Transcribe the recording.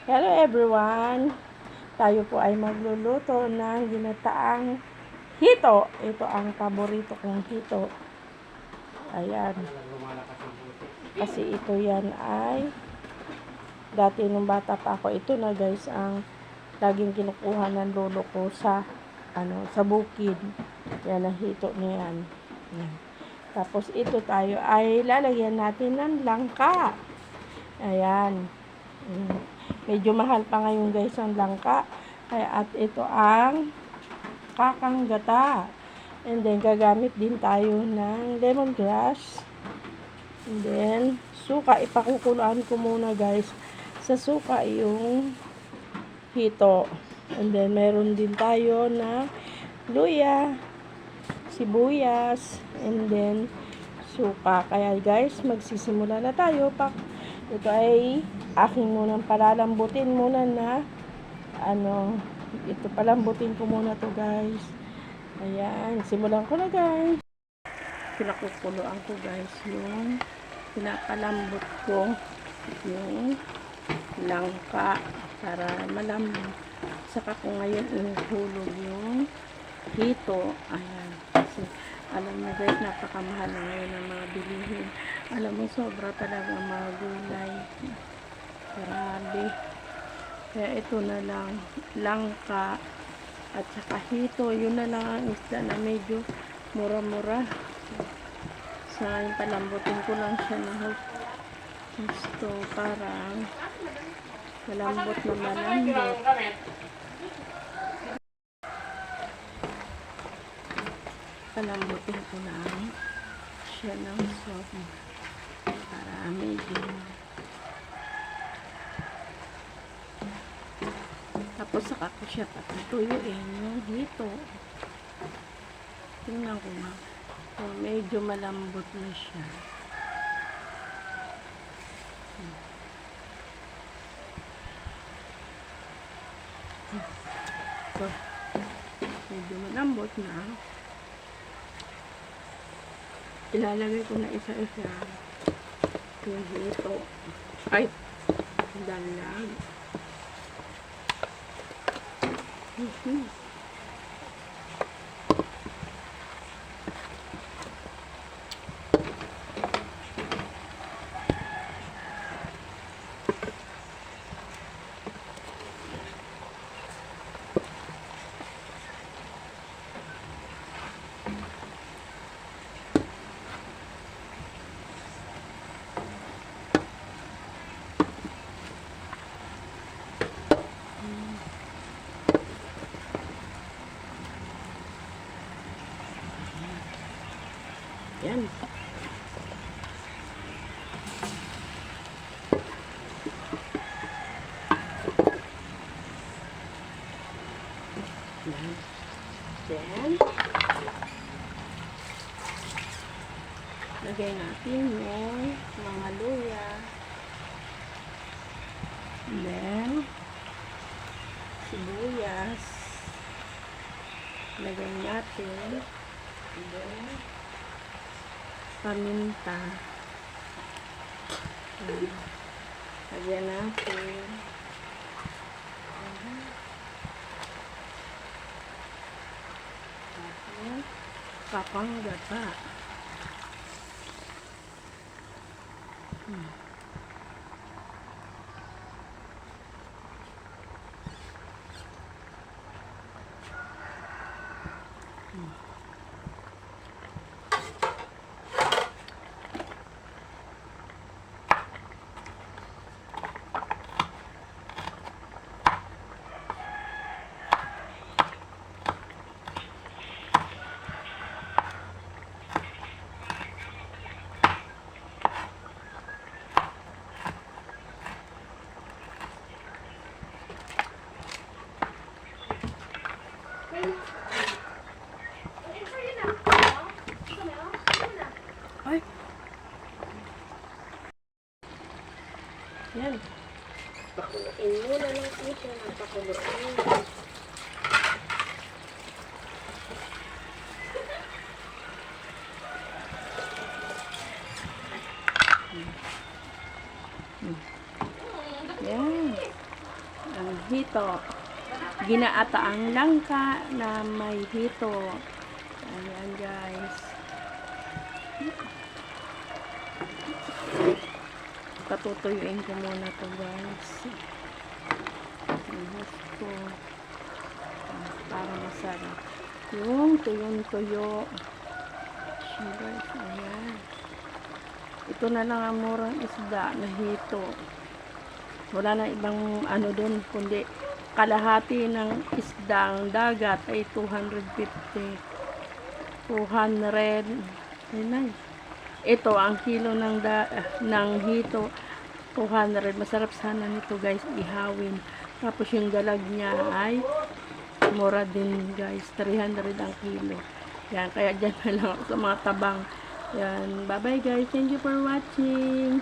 Hello everyone! Tayo po ay magluluto ng ginataang hito. Ito ang paborito kong hito. Ayan. Kasi ito yan ay dati nung bata pa ako, ito na guys ang laging kinukuha ng lolo ko sa sa bukid. Yan ang hito niya yan. Ayan. Tapos ito tayo ay lalagyan natin ng langka. Ayan. Medyo mahal pa ngayon guys ang langka. At ito ang kakang gata. And then gagamit din tayo ng lemongrass. And then suka. Ipakukuluan ko muna guys sa suka yung hito. And then meron din tayo na luya, sibuyas, and then suka. Kaya guys, magsisimula na tayo. Ito ay aking munang palalambutin muna na ito palambutin ko muna to guys. Ayan, simulan ko na guys. Pinakukuluan ko guys yung pinapalambot ko yung langka para malambot. Saka ko ngayon inuhulog yung hito. Ayan, kasi alam mo guys, napakamahal na ngayon ang mga bilihin. Alam mo, sobra talaga mga gulay. Grabe. Kaya ito na lang, langka at saka hito. Yun na lang ang isda na medyo mura-mura. So, ngayon palambutin ko lang siya na gusto para malambot na malambot. Palambutin ko lang siya ng soft para medyo tapos saka ko siya patutuyuin yung hito. Tingnan ko nga. So, medyo malambot na siya. So, medyo malambot na. Ilalagay ko na isa-isa yung hito. Ay, dalag. Yan. Then, lagay natin yung mga luya. Then, sibuyas. Lagay natin. Then, paminta. Lagyan natin. Kakang gata. Ay. Yan. Pakuluin muna lang po siya ng pakuluin. Yan. hito. Ginaataang langka na may hito. Ayan guys. Patutuyuin ko muna to guys. Ihus ko. Para masarap. Yung tuyong-tuyo. Guys, ayan. Ito na lang ang murang isda na hito. Wala na ibang ano dun, kundi kalahati ng isdang dagat ay 250. 200. Ayun. Ito ang kilo ng hito 200. Masarap sana nito guys ihawin. Tapos yung dalag niya ay mura din guys, 300 ang kilo. Yan, kaya dyan na lang ako sa mga tabang. Yan, bye bye guys, thank you for watching.